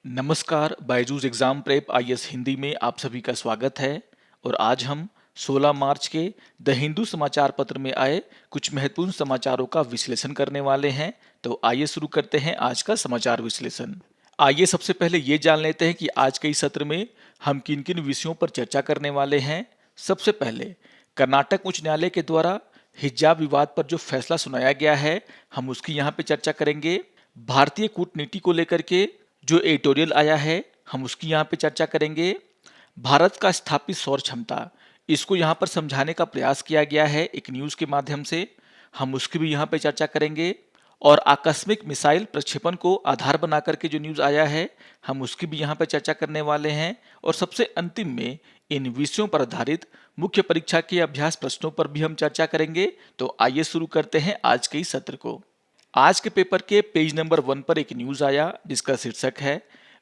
नमस्कार, Byju's exam prep IAS Hindi में आप सभी का स्वागत है। और आज हम 16 मार्च के द हिंदू समाचार पत्र में आए कुछ महत्वपूर्ण समाचारों का विश्लेषण करने वाले हैं। तो आइए शुरू करते हैं आज का समाचार विश्लेषण। आइए सबसे पहले ये जान लेते हैं कि आज के इस सत्र में हम किन किन विषयों पर चर्चा करने वाले हैं। सबसे पहले कर्नाटक उच्च न्यायालय के द्वारा हिजाब विवाद पर जो फैसला सुनाया गया है, हम उसकी यहाँ पे चर्चा करेंगे। भारतीय कूटनीति को लेकर के जो एडिटोरियल आया है, हम उसकी यहाँ पे चर्चा करेंगे। भारत का स्थापित सौर क्षमता, इसको यहाँ पर समझाने का प्रयास किया गया है एक न्यूज़ के माध्यम से, हम उसकी भी यहाँ पे चर्चा करेंगे। और आकस्मिक मिसाइल प्रक्षेपण को आधार बना करके जो न्यूज़ आया है, हम उसकी भी यहाँ पे चर्चा करने वाले हैं। और सबसे अंतिम में इन विषयों पर आधारित मुख्य परीक्षा के अभ्यास प्रश्नों पर भी हम चर्चा करेंगे। तो आइए शुरू करते हैं आज के इस सत्र को। आज के पेपर के पेज नंबर 1 पर एक न्यूज़ आया जिसका शीर्षक है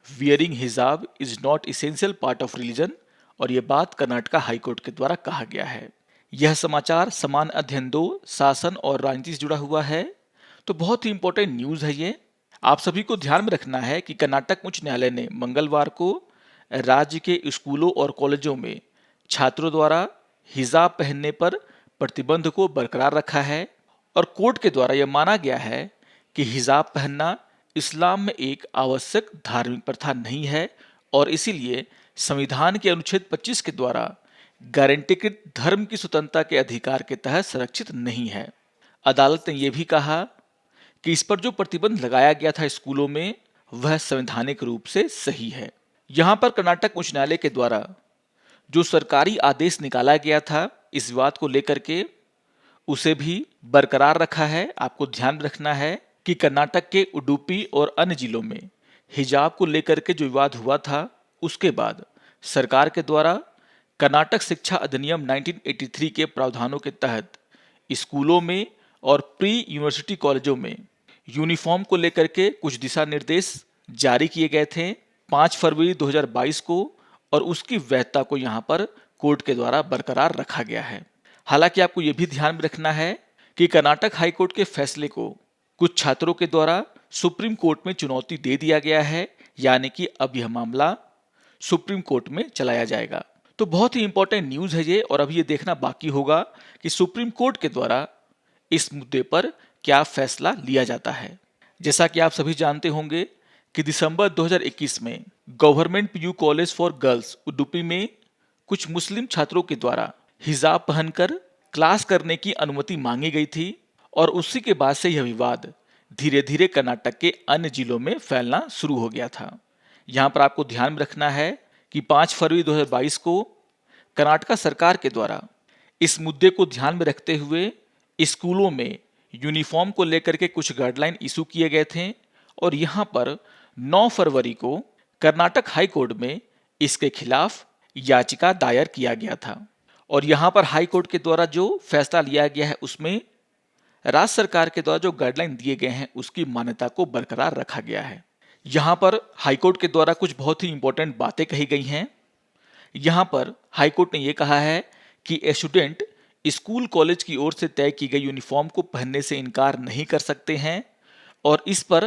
वियरिंग हिजाब is not essential part of religion, और ये बात कर्नाटका हाईकोर्ट के द्वारा कहा गया है। यह समाचार समान अध्ययन 2 शासन और राजनीति से जुड़ा हुआ है। तो बहुत ही इंपॉर्टेंट न्यूज़ है ये। आप सभी को ध्यान में रखना है कि कर्नाटक उच्च न्यायालय ने मंगलवार को राज्य के स्कूलों और कॉलेजों में छात्रों द्वारा हिजाब पहनने पर प्रतिबंध को बरकरार रखा है। और कोर्ट के द्वारा यह माना गया है कि हिजाब पहनना इस्लाम में एक आवश्यक धार्मिक प्रथा नहीं है और इसीलिए संविधान के अनुच्छेद 25 के द्वारा गारंटीकृत धर्म की स्वतंत्रता के अधिकार के तहत संरक्षित नहीं है। अदालत ने यह भी कहा कि इस पर जो प्रतिबंध लगाया गया था स्कूलों में, वह संवैधानिक रूप से सही है। यहाँ पर कर्नाटक उच्च न्यायालय के द्वारा जो सरकारी आदेश निकाला गया था इस विवाद को लेकर के, उसे भी बरकरार रखा है। आपको ध्यान रखना है कि कर्नाटक के उडुपी और अन्य जिलों में हिजाब को लेकर के जो विवाद हुआ था, उसके बाद सरकार के द्वारा कर्नाटक शिक्षा अधिनियम 1983 के प्रावधानों के तहत स्कूलों में और प्री यूनिवर्सिटी कॉलेजों में यूनिफॉर्म को लेकर के कुछ दिशा निर्देश जारी किए गए थे 5 फरवरी 2022 को, और उसकी वैधता को यहाँ पर कोर्ट के द्वारा बरकरार रखा गया है। हालांकि आपको यह भी ध्यान में रखना है कि कर्नाटक हाईकोर्ट के फैसले को कुछ छात्रों के द्वारा सुप्रीम कोर्ट में चुनौती दे दिया गया है, यानी कि अब यह मामला सुप्रीम कोर्ट में चलाया जाएगा। तो बहुत ही इंपॉर्टेंट न्यूज़ है ये, और अभी ये देखना बाकी होगा कि सुप्रीम कोर्ट के द्वारा इस मुद्दे पर क्या फैसला लिया जाता है। जैसा कि आप सभी जानते होंगे कि दिसंबर 2021 में government PU college for girls Udupi में कुछ मुस्लिम छात्रों के द्वारा हिजाब पहनकर क्लास करने की अनुमति मांगी गई थी, और उसी के बाद से यह विवाद धीरे धीरे कर्नाटक के अन्य जिलों में फैलना शुरू हो गया था। यहाँ पर आपको ध्यान में रखना है कि 5 फरवरी 2022 को कर्नाटक सरकार के द्वारा इस मुद्दे को ध्यान में रखते हुए स्कूलों में यूनिफॉर्म को लेकर के कुछ गाइडलाइन इशू किए गए थे, और यहाँ पर 9 फरवरी को कर्नाटक हाई कोर्ट में इसके खिलाफ याचिका दायर किया गया था। और यहाँ पर हाई कोर्ट के द्वारा जो फैसला लिया गया है उसमें राज्य सरकार के द्वारा जो गाइडलाइन दिए गए हैं उसकी मान्यता को बरकरार रखा गया है। यहाँ पर हाई कोर्ट के द्वारा कुछ बहुत ही इंपॉर्टेंट बातें कही गई हैं। यहाँ पर हाई कोर्ट ने यह कहा है कि स्टूडेंट स्कूल कॉलेज की ओर से तय की गई यूनिफॉर्म को पहनने से इनकार नहीं कर सकते हैं, और इस पर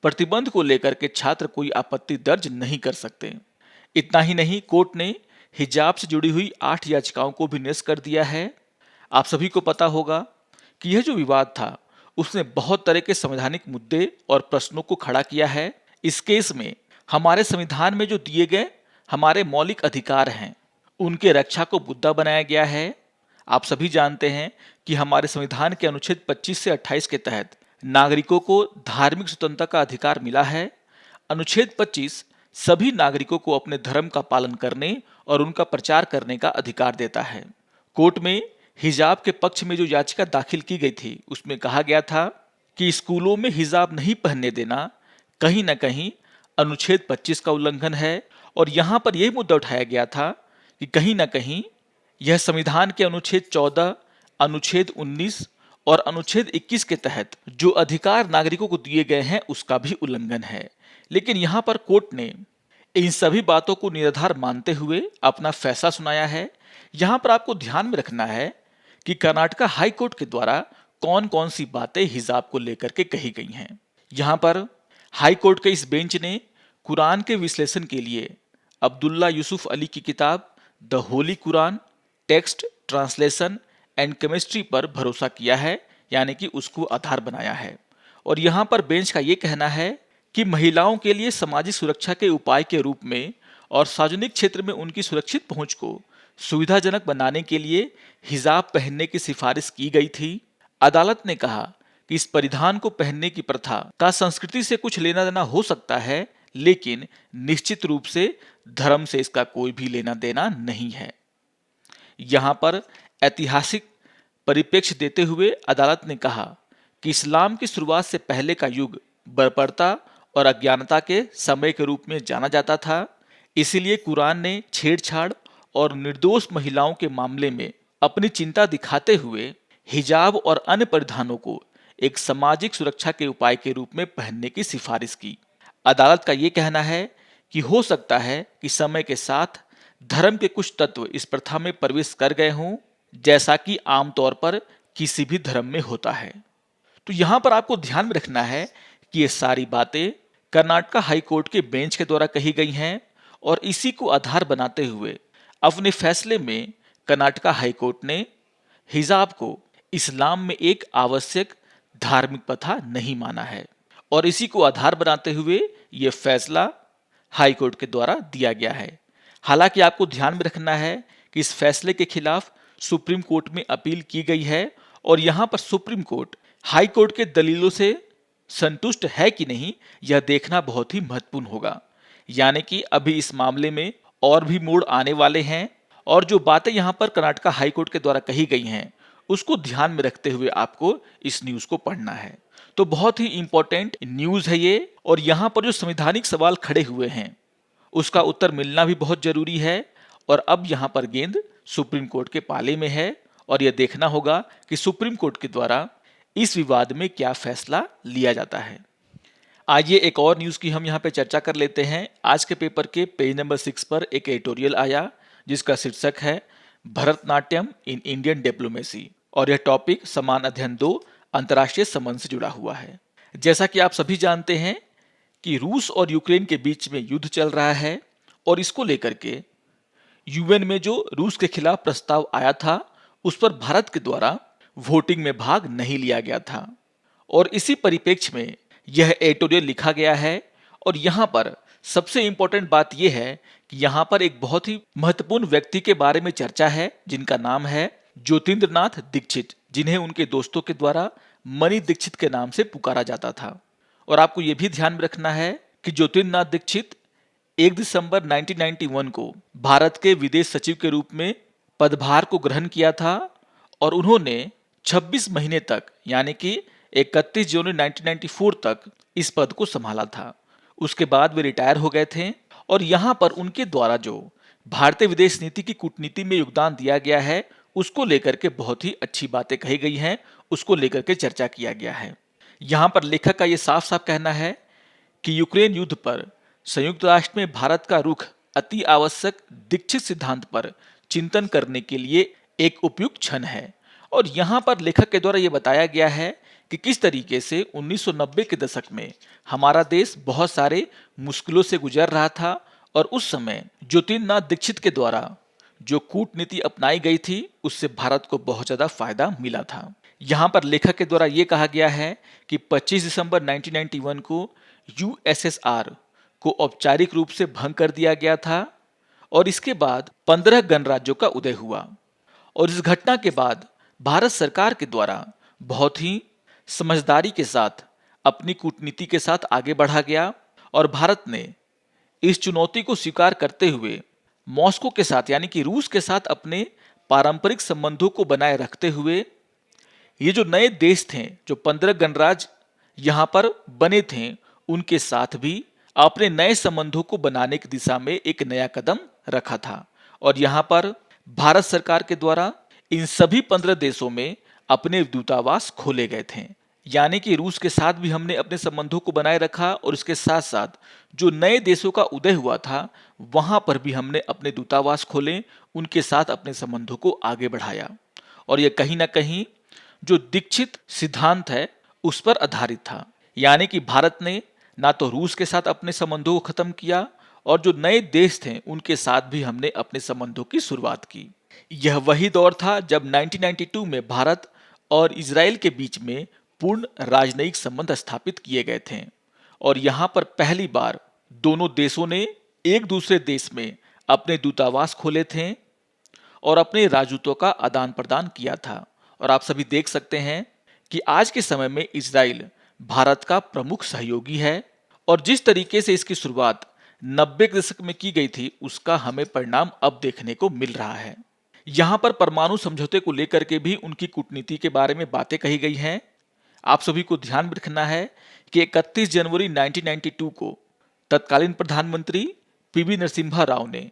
प्रतिबंध को लेकर के छात्र कोई आपत्ति दर्ज नहीं कर सकते। इतना ही नहीं, कोर्ट ने हिजाब से जुड़ी हुई 8 याचिकाओं को भी निरस्त कर दिया है। आप सभी को पता होगा कि यह जो विवाद था उसने बहुत तरह के संवैधानिक मुद्दे और प्रश्नों को खड़ा किया है। इस केस में हमारे संविधान में जो दिए गए हमारे मौलिक अधिकार हैं, उनके रक्षा को मुद्दा बनाया गया है। आप सभी जानते हैं कि हमारे संविधान के अनुच्छेद 25 से 28 के तहत नागरिकों को धार्मिक स्वतंत्रता का अधिकार मिला है। अनुच्छेद 25 सभी नागरिकों को अपने धर्म का पालन करने और उनका प्रचार करने का अधिकार देता है। कोर्ट में हिजाब के पक्ष में जो याचिका दाखिल की गई थी उसमें कहा गया था कि स्कूलों में हिजाब नहीं पहनने देना कहीं ना कहीं अनुच्छेद 25 का उल्लंघन है, और यहाँ पर यह मुद्दा उठाया गया था कि कहीं ना कहीं यह संविधान के अनुच्छेद 14, अनुच्छेद 19 और अनुच्छेद 21 के तहत जो अधिकार नागरिकों को दिए गए हैं उसका भी उल्लंघन है। लेकिन यहाँ पर कोर्ट ने इन सभी बातों को निराधार मानते हुए अपना फैसला सुनाया है। यहाँ पर आपको ध्यान में रखना है कि कर्नाटका हाई कोर्ट के द्वारा कौन कौन सी बातें हिजाब को लेकर के कही गई हैं। यहाँ पर हाई कोर्ट के इस बेंच ने कुरान के विश्लेषण के लिए अब्दुल्ला यूसुफ अली की किताब the Holi Quran text translation and chemistry पर भरोसा किया है, यानी कि उसको आधार बनाया है। और यहाँ पर बेंच का ये कहना है कि महिलाओं के लिए सामाजिक सुरक्षा के उपाय के रूप में और सार्वजनिक क्षेत्र में उनकी सुरक्षित पहुंच को सुविधाजनक बनाने के लिए हिजाब पहनने की सिफारिश की गई थी। अदालत ने कहा कि इस परिधान को पहनने की प्रथा का संस्कृति से कुछ लेना देना हो सकता है, लेकिन निश्चित रूप से धर्म से इसका कोई भी लेना देना नहीं है। यहाँ पर ऐतिहासिक परिप्रेक्ष्य देते हुए अदालत ने कहा कि इस्लाम की शुरुआत से पहले का युग बर्बरता और अज्ञानता के समय के रूप में जाना जाता था। इसीलिए कुरान ने छेड़छाड़ और निर्दोष महिलाओं के मामले में अपनी चिंता दिखाते हुए हिजाब और अन्य परिधानों को एक सामाजिक सुरक्षा के उपाय के रूप में पहनने की सिफारिश की। अदालत का ये कहना है कि हो सकता है कि समय के साथ धर्म के कुछ तत्व इस प्रथा में प्रवेश कर गए हों, जैसा कि आमतौर पर किसी भी धर्म में होता है। तो यहाँ पर आपको ध्यान में रखना है कि ये सारी बातें कर्नाटका हाई कोर्ट के बेंच के द्वारा कही गई हैं और इसी को आधार बनाते हुए अपने फैसले में कर्नाटका हाई कोर्ट ने हिजाब को इस्लाम में एक आवश्यक धार्मिक प्रथा नहीं माना है और इसी को आधार बनाते हुए ये फैसला हाई कोर्ट के द्वारा दिया गया है। हालांकि आपको ध्यान में रखना है कि इस फैसले के खिलाफ सुप्रीम कोर्ट में अपील की गई है और यहाँ पर सुप्रीम कोर्ट हाई कोर्ट के दलीलों से संतुष्ट है कि नहीं, यह देखना बहुत ही महत्वपूर्ण होगा। यानी कि अभी इस मामले में और भी मोड़ आने वाले हैं और जो बातें यहाँ पर कर्नाटका हाई कोर्ट के द्वारा कही गई हैं उसको ध्यान में रखते हुए आपको इस न्यूज को पढ़ना है। तो बहुत ही इंपॉर्टेंट न्यूज है ये और यहाँ पर जो संवैधानिक सवाल खड़े हुए हैं उसका उत्तर मिलना भी बहुत जरूरी है। और अब यहाँ पर गेंद सुप्रीम कोर्ट के पाले में है और यह देखना होगा कि सुप्रीम कोर्ट के द्वारा इस विवाद में क्या फैसला लिया जाता है। आइए एक और न्यूज की हम यहाँ पे चर्चा कर लेते हैं। आज के पेपर के पेज नंबर 6 पर एक एडिटोरियल आया जिसका शीर्षक है भरतनाट्यम इन इंडियन डिप्लोमेसी और यह टॉपिक समान अध्ययन 2 अंतर्राष्ट्रीय संबंध से जुड़ा हुआ है। जैसा कि आप सभी जानते हैं कि रूस और यूक्रेन के बीच में युद्ध चल रहा है और इसको लेकर के यूएन में जो रूस के खिलाफ प्रस्ताव आया था उस पर भारत के द्वारा वोटिंग में भाग नहीं लिया गया था और इसी परिप्रेक्ष्य में यह एडिटोरियल लिखा गया है। और यहाँ पर सबसे इंपॉर्टेंट बात यह है कि यहाँ पर एक बहुत ही महत्वपूर्ण व्यक्ति के बारे में चर्चा है जिनका नाम है ज्योतिन्द्रनाथ दीक्षित, जिन्हें उनके दोस्तों के द्वारा मणि दीक्षित के नाम से पुकारा जाता था। और आपको यह भी ध्यान में रखना है कि ज्योतिन्द्रनाथ दीक्षित 1 दिसंबर 1991 को भारत के विदेश सचिव के रूप में पदभार को ग्रहण किया था और उन्होंने 26 महीने तक यानी कि 31 जनवरी 1994 तक इस पद को संभाला था। उसके बाद वे रिटायर हो गए थे और यहाँ पर उनके द्वारा जो भारतीय विदेश नीति की कूटनीति में योगदान दिया गया है उसको लेकर के बहुत ही अच्छी बातें कही गई हैं, उसको लेकर के चर्चा किया गया है। यहाँ पर लेखक का ये साफ साफ कहना है कि यूक्रेन युद्ध पर संयुक्त राष्ट्र में भारत का रुख अति आवश्यक दीक्षित सिद्धांत पर चिंतन करने के लिए एक उपयुक्त क्षण है। और यहाँ पर लेखक के द्वारा ये बताया गया है कि किस तरीके से 1990 के दशक में हमारा देश बहुत सारे मुश्किलों से गुजर रहा था और उस समय ज्योतिन्द्रनाथ दीक्षित के द्वारा जो कूटनीति अपनाई गई थी उससे भारत को बहुत ज़्यादा फायदा मिला था। यहाँ पर लेखक के द्वारा ये कहा गया है कि 25 दिसंबर 1991 को यूएसएसआर को औपचारिक रूप से भंग कर दिया गया था और इसके बाद 15 गणराज्यों का उदय हुआ। और इस घटना के बाद भारत सरकार के द्वारा बहुत ही समझदारी के साथ अपनी कूटनीति के साथ आगे बढ़ा गया और भारत ने इस चुनौती को स्वीकार करते हुए मॉस्को के साथ यानी कि रूस के साथ अपने पारंपरिक संबंधों को बनाए रखते हुए ये जो नए देश थे, जो 15 गणराज्य यहाँ पर बने थे, उनके साथ भी अपने नए संबंधों को बनाने की दिशा में एक नया कदम रखा था। और यहाँ पर भारत सरकार के द्वारा इन सभी 15 देशों में अपने दूतावास खोले गए थे। यानी कि रूस के साथ भी हमने अपने संबंधों को बनाए रखा और इसके साथ साथ जो नए देशों का उदय हुआ था वहां पर भी हमने अपने दूतावास खोले, उनके साथ अपने संबंधों को आगे बढ़ाया। और यह कहीं ना कहीं जो दीक्षित सिद्धांत है उस पर आधारित था। यानी कि भारत ने ना तो रूस के साथ अपने संबंधों को खत्म किया और जो नए देश थे उनके साथ भी हमने अपने संबंधों की शुरुआत की। यह वही दौर था जब 1992 में भारत और इजराइल के बीच में पूर्ण राजनयिक संबंध स्थापित किए गए थे और यहाँ पर पहली बार दोनों देशों ने एक दूसरे देश में अपने दूतावास खोले थे और अपने राजदूतों का आदान प्रदान किया था। और आप सभी देख सकते हैं कि आज के समय में इजराइल भारत का प्रमुख सहयोगी है और जिस तरीके से इसकी शुरुआत 90 के दशक में की गई थी उसका हमें परिणाम अब देखने को मिल रहा है। यहाँ पर परमाणु समझौते को लेकर के भी उनकी कूटनीति के बारे में बातें कही गई हैं। आप सभी को ध्यान में रखना है कि 31 जनवरी 1992 को तत्कालीन प्रधानमंत्री पीवी नरसिम्हा राव ने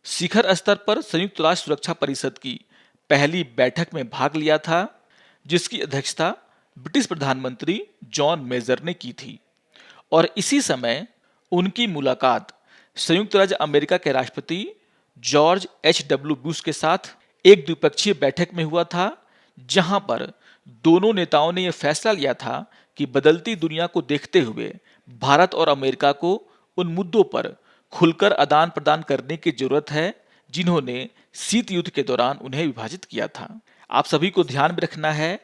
शिखर स्तर पर संयुक्त राष्ट्र सुरक्षा परिषद की पहली बैठक में भाग लिया था, जिसकी अध्यक्षता ब्रिटिश प्रधानमंत्री जॉन मेजर ने की थी और इसी समय उनकी मुलाकात संयुक्त राज्य अमेरिका के राष्ट्रपति जॉर्ज H.W. बुश के साथ एक द्विपक्षीय बैठक में हुआ था, जहां पर दोनों नेताओं ने यह फैसला लिया था कि बदलती दुनिया को देखते हुए भारत और अमेरिका को उन मुद्दों पर खुलकर आदान प्रदान करने की जरूरत है जिन्होंने शीत युद्ध के दौरान उन्हें विभाजित किया था। आप सभी को ध्यान में रखना है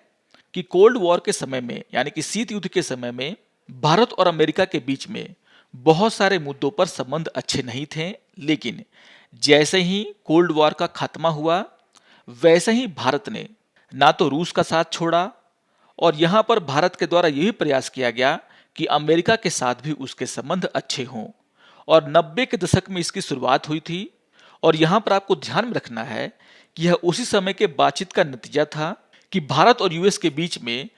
कि कोल्ड वॉर के समय में यानी कि शीत युद्ध के समय में भारत और अमेरिका के बीच में बहुत सारे मुद्दों पर संबंध अच्छे नहीं थे, लेकिन जैसे ही कोल्ड वॉर का खात्मा हुआ वैसे ही भारत ने ना तो रूस का साथ छोड़ा और यहाँ पर भारत के द्वारा यही प्रयास किया गया कि अमेरिका के साथ भी उसके संबंध अच्छे हों और 90 के दशक में इसकी शुरुआत हुई थी। और यहाँ पर आपको ध्यान में रखना है कि यह उसी समय के बातचीत का नतीजा था कि भारत और यूएस के बीच में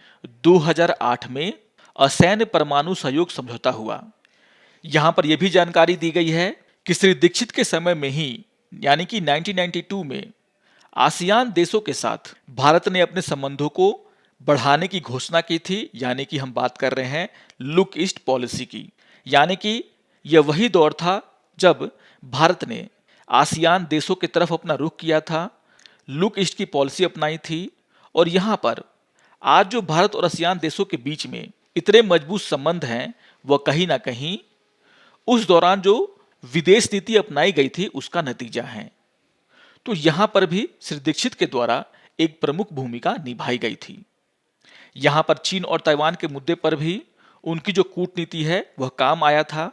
2008 में असैन्य परमाणु सहयोग समझौता हुआ। यहाँ पर यह भी जानकारी दी गई है कि श्री दीक्षित के समय में ही यानी कि 1992 में आसियान देशों के साथ भारत ने अपने संबंधों को बढ़ाने की घोषणा की थी, यानी कि हम बात कर रहे हैं लुक ईस्ट पॉलिसी की। यानी कि यह वही दौर था जब भारत ने आसियान देशों की तरफ अपना रुख किया था, लुक ईस्ट की पॉलिसी अपनाई थी और यहाँ पर आज जो भारत और आसियान देशों के बीच में इतने मजबूत संबंध हैं वह कहीं ना कहीं उस दौरान जो विदेश नीति अपनाई गई थी उसका नतीजा है। तो यहाँ पर भी श्री दीक्षित के द्वारा एक प्रमुख भूमिका निभाई गई थी। यहाँ पर चीन और ताइवान के मुद्दे पर भी उनकी जो कूटनीति है वह काम आया था।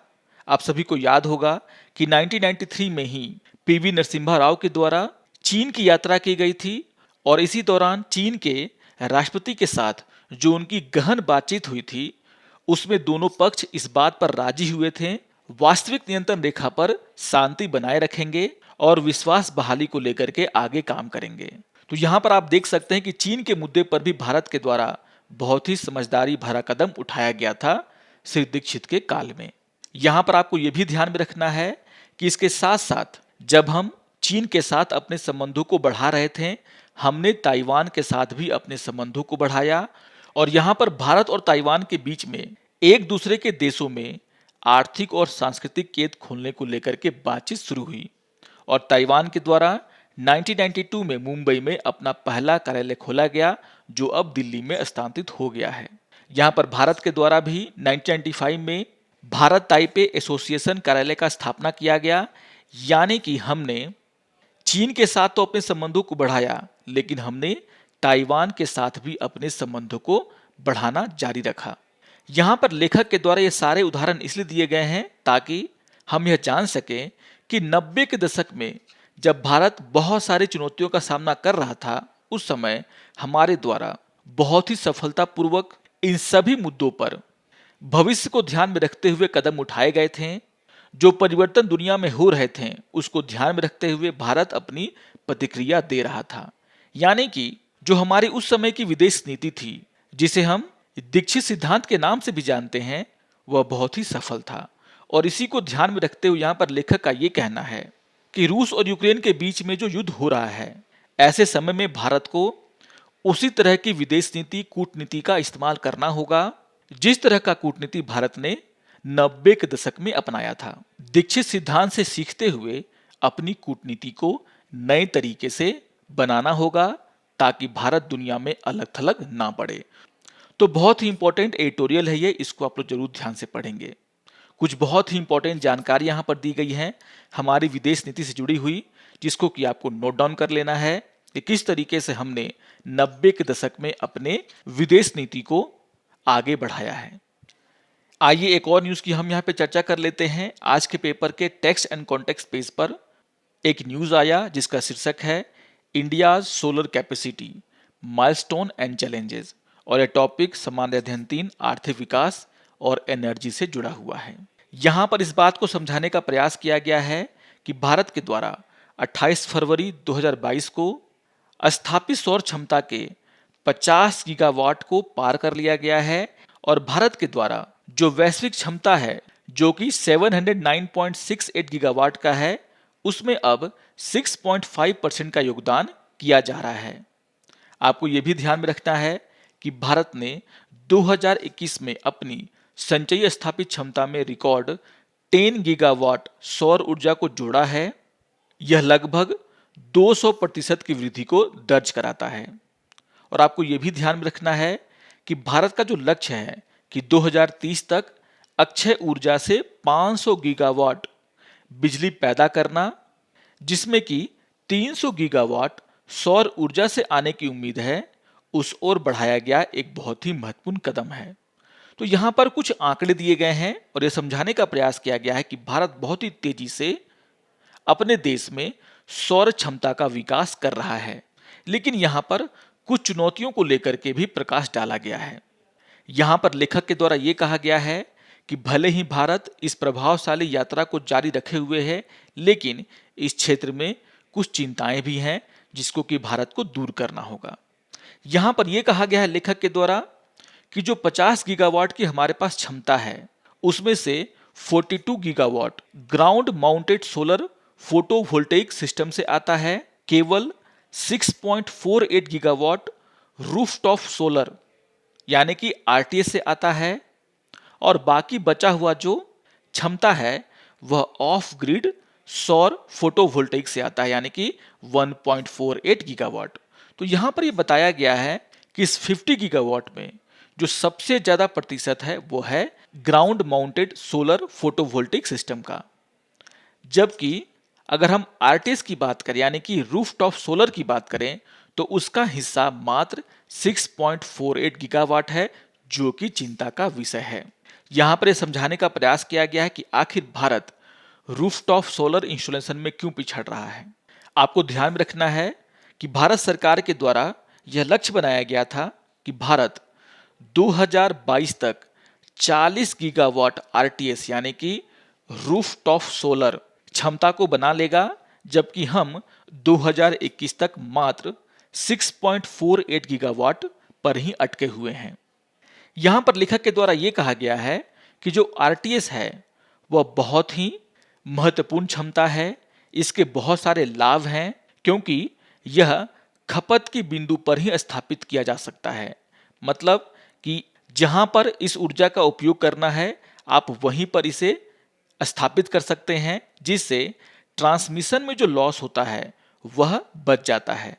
आप सभी को याद होगा कि 1993 में ही पीवी नरसिम्हा राव के द्वारा चीन की यात्रा की गई थी और इसी दौरान चीन के राष्ट्रपति के साथ जो उनकी गहन बातचीत हुई थी उसमें दोनों पक्ष इस बात पर राजी हुए थे वास्तविक नियंत्रण रेखा पर शांति बनाए रखेंगे और विश्वास बहाली को लेकर के आगे काम करेंगे। तो यहाँ पर आप देख सकते हैं कि चीन के मुद्दे पर भी भारत के द्वारा बहुत ही समझदारी भरा कदम उठाया गया था श्री दीक्षित के काल में। यहाँ पर आपको यह भी ध्यान में रखना है कि इसके साथ साथ जब हम चीन के साथ अपने संबंधों को बढ़ा रहे थे, हमने ताइवान के साथ भी अपने संबंधों को बढ़ाया और यहाँ पर भारत और ताइवान के बीच में एक दूसरे के देशों में आर्थिक और सांस्कृतिक केंद्र खोलने को लेकर के बातचीत शुरू हुई और ताइवान के द्वारा 1992 में मुंबई में अपना पहला कार्यालय खोला गया जो अब दिल्ली में स्थानांतरित हो गया है। यहाँ पर भारत के द्वारा भी 1995 में भारत ताइपे एसोसिएशन कार्यालय का स्थापना किया गया। यानी कि हमने चीन के साथ तो अपने संबंधों को बढ़ाया, लेकिन हमने ताइवान के साथ भी अपने संबंधों को बढ़ाना जारी रखा। यहाँ पर लेखक के द्वारा ये सारे उदाहरण इसलिए दिए गए हैं ताकि हम यह जान सकें कि 90 के दशक में जब भारत बहुत सारी चुनौतियों का सामना कर रहा था, उस समय हमारे द्वारा बहुत ही सफलतापूर्वक इन सभी मुद्दों पर भविष्य को ध्यान में रखते हुए कदम उठाए गए थे। जो परिवर्तन दुनिया में हो रहे थे उसको ध्यान में रखते हुए भारत अपनी प्रतिक्रिया दे रहा था। यानी कि जो हमारी उस समय की विदेश नीति थी, जिसे हम दीक्षित सिद्धांत के नाम से भी जानते हैं, वह बहुत ही सफल था। और इसी को ध्यान में रखते हुए यहाँ पर लेखक का ये कहना है कि रूस और यूक्रेन के बीच में जो युद्ध हो रहा है, ऐसे समय में भारत को उसी तरह की विदेश नीति कूटनीति का इस्तेमाल करना होगा जिस तरह का कूटनीति भारत ने 90 के दशक में अपनाया था। दीक्षित सिद्धांत से सीखते हुए अपनी कूटनीति को नए तरीके से बनाना होगा ताकि भारत दुनिया में अलग थलग ना पड़े। तो बहुत ही इंपॉर्टेंट एडिटोरियल है ये, इसको आप लोग जरूर ध्यान से पढ़ेंगे। कुछ बहुत ही इंपॉर्टेंट जानकारी यहाँ पर दी गई है हमारी विदेश नीति से जुड़ी हुई, जिसको कि आपको नोट डाउन कर लेना है कि किस तरीके से हमने 90 के दशक में अपने विदेश नीति को आगे बढ़ाया है। आइए एक और न्यूज़ की हम यहाँ पे चर्चा कर लेते हैं। आज के पेपर के टेक्स्ट एंड कॉन्टेक्स्ट पेज पर एक न्यूज़ आया जिसका शीर्षक है India's solar capacity milestone and challenges, और यह टॉपिक सामान्य अध्ययन 3 आर्थिक विकास और एनर्जी से जुड़ा हुआ है। यहाँ पर इस बात को समझाने का प्रयास किया गया है कि भारत के द्वारा 28 फरवरी 2022 को स्थापित सौर क्षमता के 50 गीगावाट को पार कर लिया गया है, और भारत के द्वारा जो वैश्विक क्षमता है जो कि 709.68 गीगावाट का है, उसमें अब 6.5% का योगदान किया जा रहा है। आपको यह भी ध्यान में रखना है कि भारत ने 2021 में अपनी संचयी स्थापित क्षमता में रिकॉर्ड 10 गीगावाट सौर ऊर्जा को जोड़ा है। यह लगभग 200% की वृद्धि को दर्ज कराता है। और आपको यह भी ध्यान में रखना है कि भारत का जो लक्ष्य है कि 2030 तक अक्षय ऊर्जा से 500 गीगावाट बिजली पैदा करना, जिसमें कि 300 गीगावाट सौर ऊर्जा से आने की उम्मीद है, उस ओर बढ़ाया गया एक बहुत ही महत्वपूर्ण कदम है। तो यहाँ पर कुछ आंकड़े दिए गए हैं और यह समझाने का प्रयास किया गया है कि भारत बहुत ही तेजी से अपने देश में सौर क्षमता का विकास कर रहा है, लेकिन यहाँ पर कुछ चुनौतियों को लेकर के भी प्रकाश डाला गया है। यहाँ पर लेखक के द्वारा ये कहा गया है कि भले ही भारत इस प्रभावशाली यात्रा को जारी रखे हुए है, लेकिन इस क्षेत्र में कुछ चिंताएं भी हैं जिसको कि भारत को दूर करना होगा। यहाँ पर यह कहा गया है लेखक के द्वारा कि जो 50 गीगावाट की हमारे पास क्षमता है, उसमें से 42 gigawatt ground mounted solar photovoltaic system से आता है, केवल 6.48 गीगावाट रूफटॉप सोलर यानी कि आरटीएस से आता है, और बाकी बचा हुआ जो क्षमता है वह ऑफ ग्रिड सौर फोटोवोल्टेइक से आता है यानी कि 1.48 गीगावाट। तो यहाँ पर यह बताया गया है कि इस 50 गीगावाट में जो सबसे ज्यादा प्रतिशत है वो है ground mounted solar photovoltaic system का, जबकि अगर हम आरटीएस की बात करें यानी कि रूफटॉप सोलर की बात करें तो उसका हिस्सा मात्र 6.48 गीगावाट है, जो कि चिंता का विषय है। यहाँ पर यह समझाने का प्रयास किया गया है कि आखिर भारत रूफटॉप सोलर इंस्टॉलेशन में क्यों पिछड़ रहा है। आपको ध्यान में रखना है कि भारत सरकार के द्वारा यह लक्ष्य बनाया गया था कि भारत 2022 तक 40 गीगावाट आरटीएस यानी कि रूफटॉप सोलर क्षमता को बना लेगा, जबकि हम 2021 तक मात्र 6.48 गीगावाट पर ही अटके हुए हैं। यहाँ पर लेखक के द्वारा यह कहा गया है कि जो आरटीएस है वह बहुत ही महत्वपूर्ण क्षमता है। इसके बहुत सारे लाभ हैं क्योंकि यह खपत के बिंदु पर ही स्थापित किया जा सकता है, मतलब कि जहां पर इस ऊर्जा का उपयोग करना है आप वहीं पर इसे स्थापित कर सकते हैं, जिससे ट्रांसमिशन में जो लॉस होता है वह बच जाता है।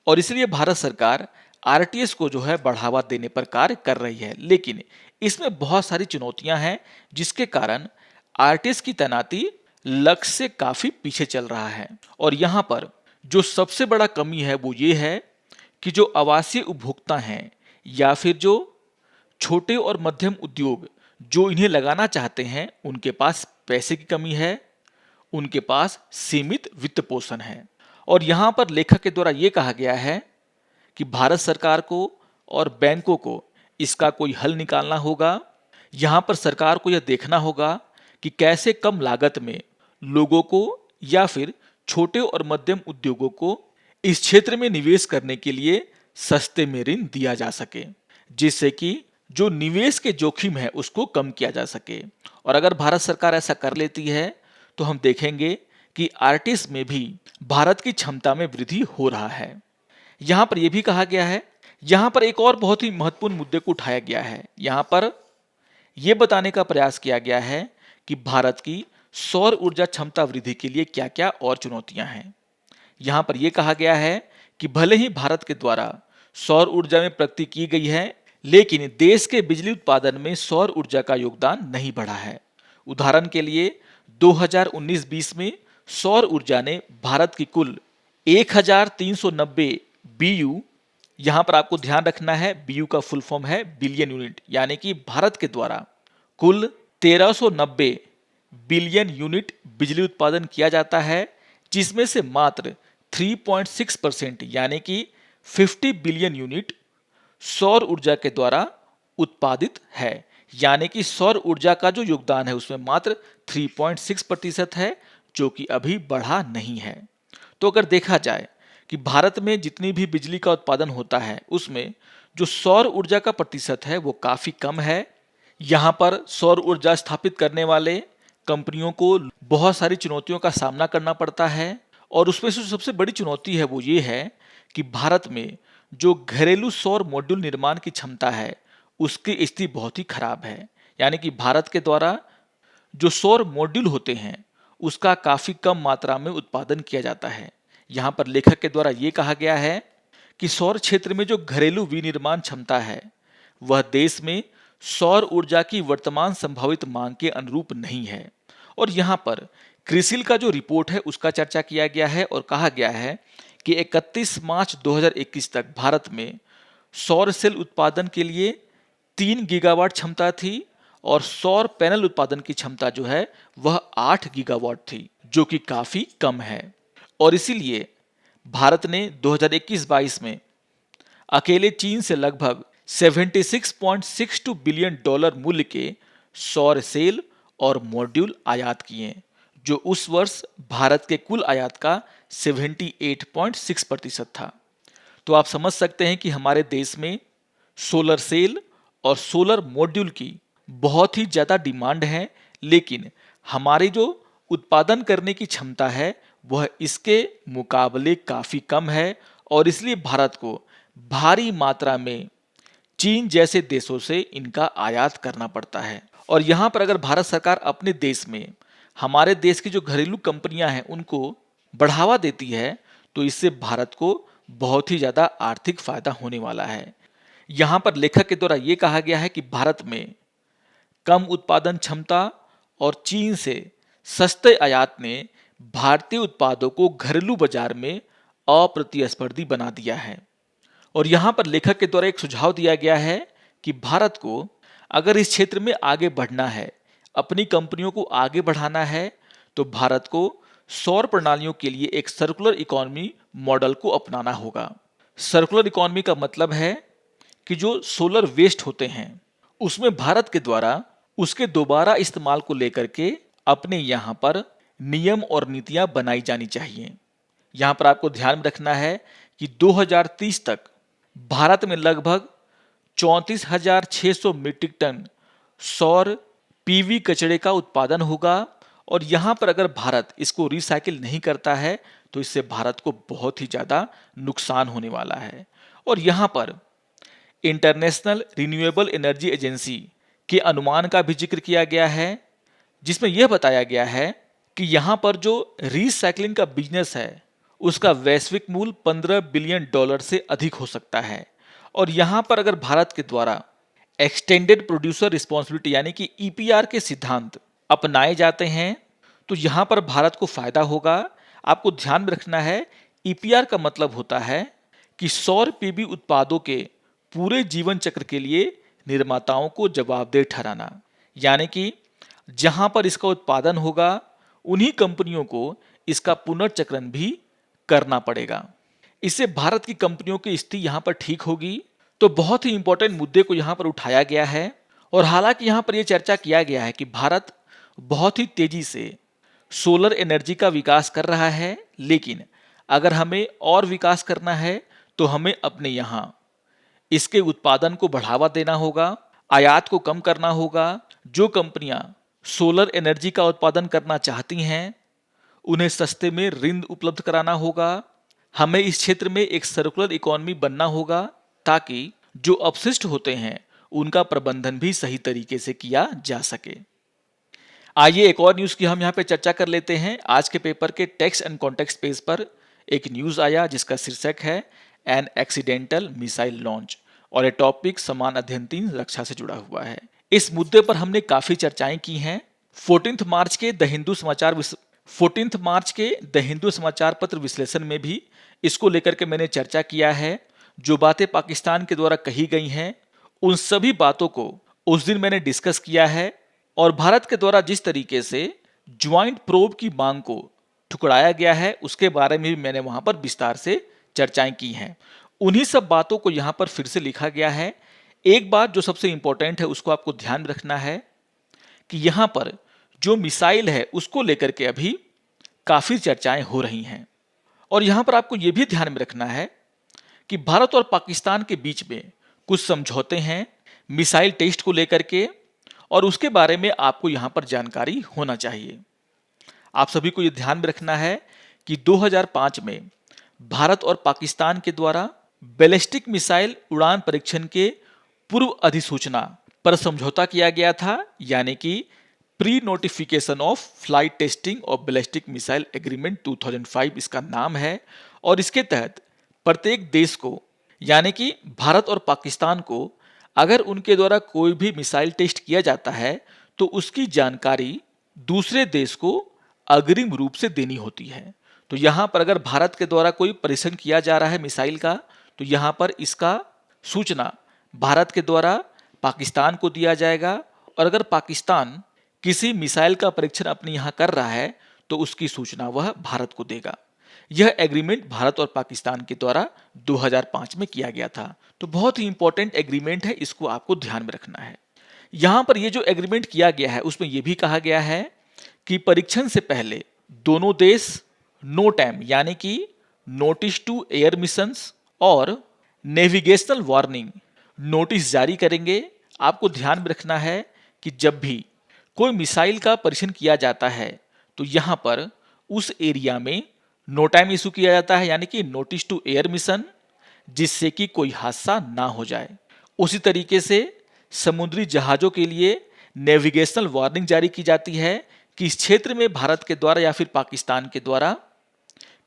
और इसलिए भारत सरकार आरटीएस को जो है बढ़ावा देने पर कार्य कर रही है, लेकिन इसमें बहुत सारी चुनौतियां हैं जिसके कारण आरटीएस की तैनाती लक्ष्य से काफी पीछे चल रहा है। और यहाँ पर जो सबसे बड़ा कमी है वो ये है कि जो आवासीय उपभोक्ता हैं या फिर जो छोटे और मध्यम उद्योग जो इन्हें लगाना चाहते हैं, उनके पास पैसे की कमी है, उनके पास सीमित वित्त पोषण है। और यहाँ पर लेखक के द्वारा ये कहा गया है कि भारत सरकार को और बैंकों को इसका कोई हल निकालना होगा। यहाँ पर सरकार को यह देखना होगा कि कैसे कम लागत में लोगों को या फिर छोटे और मध्यम उद्योगों को इस क्षेत्र में निवेश करने के लिए सस्ते में ऋण दिया जा सके, जिससे कि जो निवेश के जोखिम है उसको कम किया जा सके। और अगर भारत सरकार ऐसा कर लेती है तो हम देखेंगे कि आरटीएस में भी भारत की क्षमता में वृद्धि हो रहा है। यहाँ पर यह भी कहा गया है, यहाँ पर एक और बहुत ही महत्वपूर्ण मुद्दे को उठाया गया है। यहाँ पर यह बताने का प्रयास किया गया है कि भारत की सौर ऊर्जा क्षमता वृद्धि के लिए क्या क्या और चुनौतियां हैं। यहाँ पर यह कहा गया है कि भले ही भारत के द्वारा सौर ऊर्जा में प्रगति की गई है, लेकिन देश के बिजली उत्पादन में सौर ऊर्जा का योगदान नहीं बढ़ा है। उदाहरण के लिए 2019-20 में सौर ऊर्जा ने भारत की कुल 1390 बीयू, यहां पर आपको ध्यान रखना है बीयू का फुल फॉर्म है बिलियन यूनिट, यानी कि भारत के द्वारा कुल 1390 बिलियन यूनिट बिजली उत्पादन किया जाता है, जिसमें से मात्र 3.6% यानी कि 50 बिलियन यूनिट सौर ऊर्जा के द्वारा उत्पादित है। यानी कि सौर ऊर्जा का जो योगदान है उसमें मात्र 3.6% है, जो कि अभी बढ़ा नहीं है। तो अगर देखा जाए कि भारत में जितनी भी बिजली का उत्पादन होता है उसमें जो सौर ऊर्जा का प्रतिशत है वो काफी कम है। यहाँ पर सौर ऊर्जा स्थापित करने वाले कंपनियों को बहुत सारी चुनौतियों का सामना करना पड़ता है, और उसमें से सबसे बड़ी चुनौती है वो ये है कि भारत में जो घरेलू सौर मॉड्यूल निर्माण की क्षमता है उसकी स्थिति बहुत ही खराब है। यानी कि भारत के द्वारा जो सौर मॉड्यूल होते हैं उसका काफी कम मात्रा में उत्पादन किया जाता है। यहाँ पर लेखक के द्वारा ये कहा गया है कि सौर क्षेत्र में जो घरेलू विनिर्माण क्षमता है वह देश में सौर ऊर्जा की वर्तमान संभावित मांग के अनुरूप नहीं है। और यहाँ पर क्रिसिल का जो रिपोर्ट है उसका चर्चा किया गया है और कहा गया है कि 31 मार्च 2021 तक भारत में सौर सेल उत्पादन के लिए 3 गीगावाट क्षमता थी और सौर पैनल उत्पादन की क्षमता जो है वह 8 गीगावाट थी, जो कि काफी कम है। और इसीलिए भारत ने 2021-22 में अकेले चीन से लगभग 76.62 बिलियन डॉलर मूल्य के सौर सेल और मॉड्यूल आयात किए, जो उस वर्ष भारत के कुल आयात का 78.6% था। तो आप समझ सकते हैं कि हमारे देश में सोलर सेल और सोलर मॉड्यूल की बहुत ही ज़्यादा डिमांड है, लेकिन हमारी जो उत्पादन करने की क्षमता है वह इसके मुकाबले काफ़ी कम है, और इसलिए भारत को भारी मात्रा में चीन जैसे देशों से इनका आयात करना पड़ता है। और यहाँ पर अगर भारत सरकार अपने देश में हमारे देश की जो घरेलू कंपनियां हैं उनको बढ़ावा देती है तो इससे भारत को बहुत ही ज़्यादा आर्थिक फायदा होने वाला है। यहाँ पर लेखक के द्वारा ये कहा गया है कि भारत में कम उत्पादन क्षमता और चीन से सस्ते आयात ने भारतीय उत्पादों को घरेलू बाजार में अप्रतिस्पर्धी बना दिया है। और यहाँ पर लेखक के द्वारा एक सुझाव दिया गया है कि भारत को अगर इस क्षेत्र में आगे बढ़ना है, अपनी कंपनियों को आगे बढ़ाना है, तो भारत को सौर प्रणालियों के लिए एक सर्कुलर इकोनॉमी मॉडल को अपनाना होगा। सर्कुलर इकोनॉमी का मतलब है कि जो सोलर वेस्ट होते हैं उसमें भारत के द्वारा उसके दोबारा इस्तेमाल को लेकर के अपने यहाँ पर नियम और नीतियां बनाई जानी चाहिए। यहाँ पर आपको ध्यान में रखना है कि 2030 तक भारत में लगभग 34,600 मीट्रिक टन सौर पीवी कचरे का उत्पादन होगा, और यहाँ पर अगर भारत इसको रिसाइकिल नहीं करता है तो इससे भारत को बहुत ही ज़्यादा नुकसान होने वाला है। और यहाँ पर इंटरनेशनल रिन्यूएबल एनर्जी एजेंसी के अनुमान का भी जिक्र किया गया है, जिसमें यह बताया गया है कि यहाँ पर जो रिसाइकलिंग का बिजनेस है उसका वैश्विक मूल्य 15 बिलियन डॉलर से अधिक हो सकता है। और यहाँ पर अगर भारत के द्वारा एक्सटेंडेड प्रोड्यूसर रिस्पॉन्सिबिलिटी यानी कि ईपीआर के सिद्धांत अपनाए जाते हैं तो यहाँ पर भारत को फायदा होगा। आपको ध्यान में रखना है ईपीआर का मतलब होता है कि सौर पीवी उत्पादों के पूरे जीवन चक्र के लिए निर्माताओं को जवाबदेह ठहराना, यानी कि जहां पर इसका उत्पादन होगा उन्हीं कंपनियों को इसका पुनर्चक्रण भी करना पड़ेगा। इससे भारत की कंपनियों की स्थिति यहाँ पर ठीक होगी। तो बहुत ही इंपॉर्टेंट मुद्दे को यहाँ पर उठाया गया है, और हालांकि यहाँ पर यह चर्चा किया गया है कि भारत बहुत ही तेजी से सोलर एनर्जी का विकास कर रहा है, लेकिन अगर हमें और विकास करना है तो हमें अपने यहाँ इसके उत्पादन को बढ़ावा देना होगा, आयात को कम करना होगा। जो कंपनियां सोलर एनर्जी का उत्पादन करना चाहती हैं उन्हें सस्ते में ऋण उपलब्ध कराना होगा। हमें इस क्षेत्र में एक सर्कुलर इकोनॉमी बनना होगा ताकि जो अपशिष्ट होते हैं उनका प्रबंधन भी सही तरीके से किया जा सके। आइए एक और न्यूज़ की हम यहाँ पे चर्चा कर लेते हैं। आज के पेपर के टेक्स्ट एंड कॉन्टेक्स्ट पेज पर एक न्यूज़ आया जिसका शीर्षक है एन एक्सीडेंटल मिसाइल लॉन्च, और ये टॉपिक समान अध्ययन 3 रक्षा से जुड़ा हुआ है। इस मुद्दे पर हमने काफ़ी चर्चाएं की हैं, 14 मार्च के द हिंदू समाचार पत्र विश्लेषण में भी इसको लेकर के मैंने चर्चा किया है। जो बातें पाकिस्तान के द्वारा कही गई हैं उन सभी बातों को उस दिन मैंने डिस्कस किया है, और भारत के द्वारा जिस तरीके से ज्वाइंट प्रोब की मांग को ठुकराया गया है उसके बारे में भी मैंने वहां पर विस्तार से चर्चाएं की हैं। उन्हीं सब बातों को यहां पर फिर से लिखा गया है। एक बात जो सबसे इंपॉर्टेंट है उसको आपको ध्यान में रखना है कि यहां पर जो मिसाइल है उसको लेकर के अभी काफी चर्चाएं हो रही हैं, और यहां पर आपको यह भी ध्यान में रखना है कि भारत और पाकिस्तान के बीच में कुछ समझौते हैं मिसाइल टेस्ट को लेकर के, और उसके बारे में आपको यहां पर जानकारी होना चाहिए। आप सभी को यह ध्यान में रखना है कि 2005 में भारत और पाकिस्तान के द्वारा बैलिस्टिक मिसाइल उड़ान परीक्षण के पूर्व अधिसूचना पर समझौता किया गया था, यानी कि pre notification of flight testing of ballistic missile agreement 2005 इसका नाम है। और इसके तहत प्रत्येक देश को, यानी कि भारत और पाकिस्तान को, अगर उनके द्वारा कोई भी मिसाइल टेस्ट किया जाता है तो उसकी जानकारी दूसरे देश को अग्रिम रूप से देनी होती है। तो यहां पर अगर भारत के द्वारा कोई परीक्षण किया जा रहा है मिसाइल का, तो यहां पर इसका सूचना भारत के द्वारा पाकिस्तान को दिया जाएगा, और अगर पाकिस्तान किसी मिसाइल का परीक्षण अपने यहां कर रहा है तो उसकी सूचना वह भारत को देगा। यह एग्रीमेंट भारत और पाकिस्तान के द्वारा 2005 में किया गया था। तो बहुत ही इंपॉर्टेंट एग्रीमेंट है, इसको आपको ध्यान में रखना है। यहां पर यह जो एग्रीमेंट किया गया है उसमें यह भी कहा गया है कि परीक्षण से पहले दोनों देश नोटैम यानी कि नोटिस टू एयर मिशंस और नेविगेशनल वार्निंग नोटिस जारी करेंगे। आपको ध्यान में रखना है कि जब भी कोई मिसाइल का परीक्षण किया जाता है तो यहां पर उस एरिया में नोटैम इशू किया जाता है, यानी कि नोटिस टू एयर मिशन, जिससे कि कोई हादसा ना हो जाए। उसी तरीके से समुद्री जहाजों के लिए नेविगेशनल वार्निंग जारी की जाती है कि इस क्षेत्र में भारत के द्वारा या फिर पाकिस्तान के द्वारा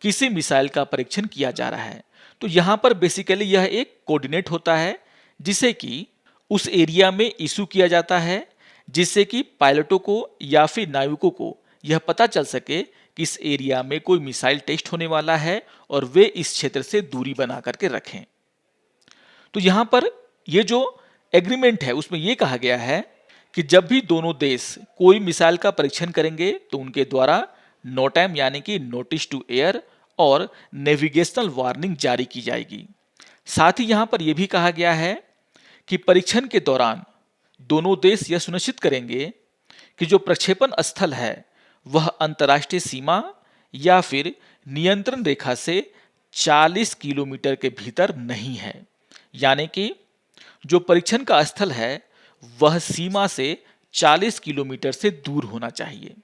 किसी मिसाइल का परीक्षण किया जा रहा है। तो यहां पर बेसिकली यह एक कोऑर्डिनेट होता है जिसे कि उस एरिया में इशू किया जाता है, जिससे कि पायलटों को या फिर नाविकों को यह पता चल सके कि इस एरिया में कोई मिसाइल टेस्ट होने वाला है और वे इस क्षेत्र से दूरी बना करके रखें। तो यहां पर यह जो एग्रीमेंट है उसमें यह कहा गया है कि जब भी दोनों देश कोई मिसाइल का परीक्षण करेंगे तो उनके द्वारा नोटैम यानी कि नोटिस टू एयर और नेविगेशनल वार्निंग जारी की जाएगी। साथ ही यहां पर यह भी कहा गया है कि परीक्षण के दौरान दोनों देश यह सुनिश्चित करेंगे कि जो प्रक्षेपण स्थल है वह अंतर्राष्ट्रीय सीमा या फिर नियंत्रण रेखा से 40 किलोमीटर के भीतर नहीं है, यानी कि जो परीक्षण का स्थल है वह सीमा से 40 किलोमीटर से दूर होना चाहिए।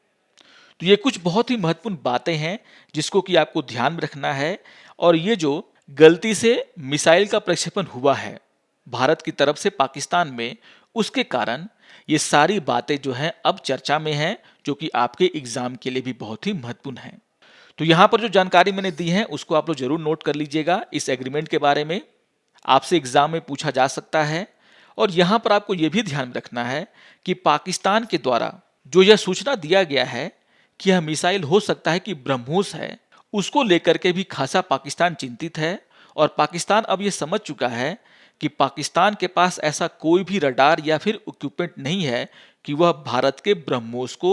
तो ये कुछ बहुत ही महत्वपूर्ण बातें हैं जिसको कि आपको ध्यान में रखना है। और ये जो गलती से मिसाइल का प्रक्षेपण हुआ है भारत की तरफ से पाकिस्तान में, उसके कारण ये सारी बातें जो हैं अब चर्चा में हैं, जो कि आपके एग्जाम के लिए भी बहुत ही महत्वपूर्ण है। तो यहाँ पर जो जानकारी मैंने दी है उसको आप लोग जरूर नोट कर लीजिएगा। इस एग्रीमेंट के बारे में आपसे एग्जाम में पूछा जा सकता है। और यहाँ पर आपको यह भी ध्यान में रखना है कि पाकिस्तान के द्वारा जो यह सूचना दिया गया है कि यह मिसाइल हो सकता है कि ब्रह्मोस है, उसको लेकर के भी खासा पाकिस्तान चिंतित है। और पाकिस्तान अब यह समझ चुका है कि पाकिस्तान के पास ऐसा कोई भी रडार या फिर इक्विपमेंट नहीं है कि वह भारत के ब्रह्मोस को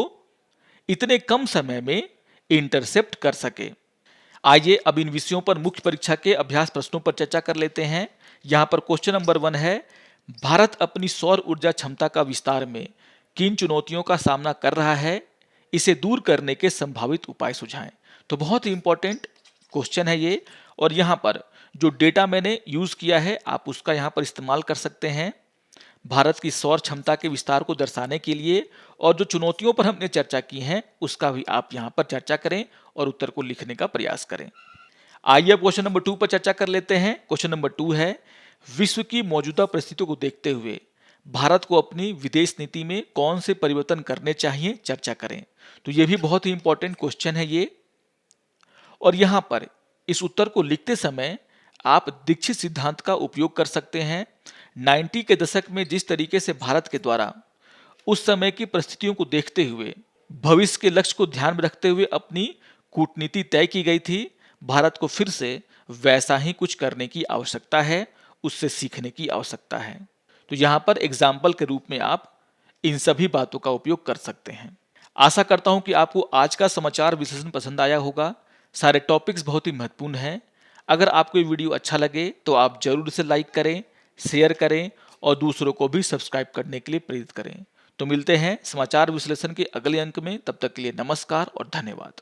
इतने कम समय में इंटरसेप्ट कर सके। आइए अब इन विषयों पर मुख्य परीक्षा के अभ्यास प्रश्नों पर चर्चा कर लेते हैं। यहाँ पर क्वेश्चन नंबर 1 है, भारत अपनी सौर ऊर्जा क्षमता का विस्तार में किन चुनौतियों का सामना कर रहा है, इसे दूर करने के संभावित उपाय सुझाएं। तो बहुत ही इंपॉर्टेंट क्वेश्चन है ये, और यहाँ पर जो डेटा मैंने यूज किया है आप उसका यहाँ पर इस्तेमाल कर सकते हैं भारत की सौर क्षमता के विस्तार को दर्शाने के लिए। और जो चुनौतियों पर हमने चर्चा की है उसका भी आप यहाँ पर चर्चा करें और उत्तर को लिखने का प्रयास करें। आइए क्वेश्चन नंबर 2 पर चर्चा कर लेते हैं। क्वेश्चन नंबर 2 है, विश्व की मौजूदा परिस्थितियों को देखते हुए भारत को अपनी विदेश नीति में कौन से परिवर्तन करने चाहिए, चर्चा करें। तो ये भी बहुत ही इंपॉर्टेंट क्वेश्चन है ये। और यहां पर इस उत्तर को लिखते समय आप दीक्षित सिद्धांत का उपयोग कर सकते हैं। 90 के दशक में जिस तरीके से भारत के द्वारा उस समय की परिस्थितियों को देखते हुए, भविष्य के लक्ष्य को ध्यान में रखते हुए अपनी कूटनीति तय की गई थी। भारत को फिर से वैसा ही कुछ करने की आवश्यकता है, उससे सीखने की आवश्यकता है। तो यहाँ पर एग्जाम्पल के रूप में आप इन सभी बातों का उपयोग कर सकते हैं। आशा करता हूं कि आपको आज का समाचार विश्लेषण पसंद आया होगा। सारे टॉपिक्स बहुत ही महत्वपूर्ण हैं। अगर आपको ये वीडियो अच्छा लगे तो आप जरूर इसे लाइक करें, शेयर करें और दूसरों को भी सब्सक्राइब करने के लिए प्रेरित करें। तो मिलते हैं समाचार विश्लेषण के अगले अंक में। तब तक के लिए नमस्कार और धन्यवाद।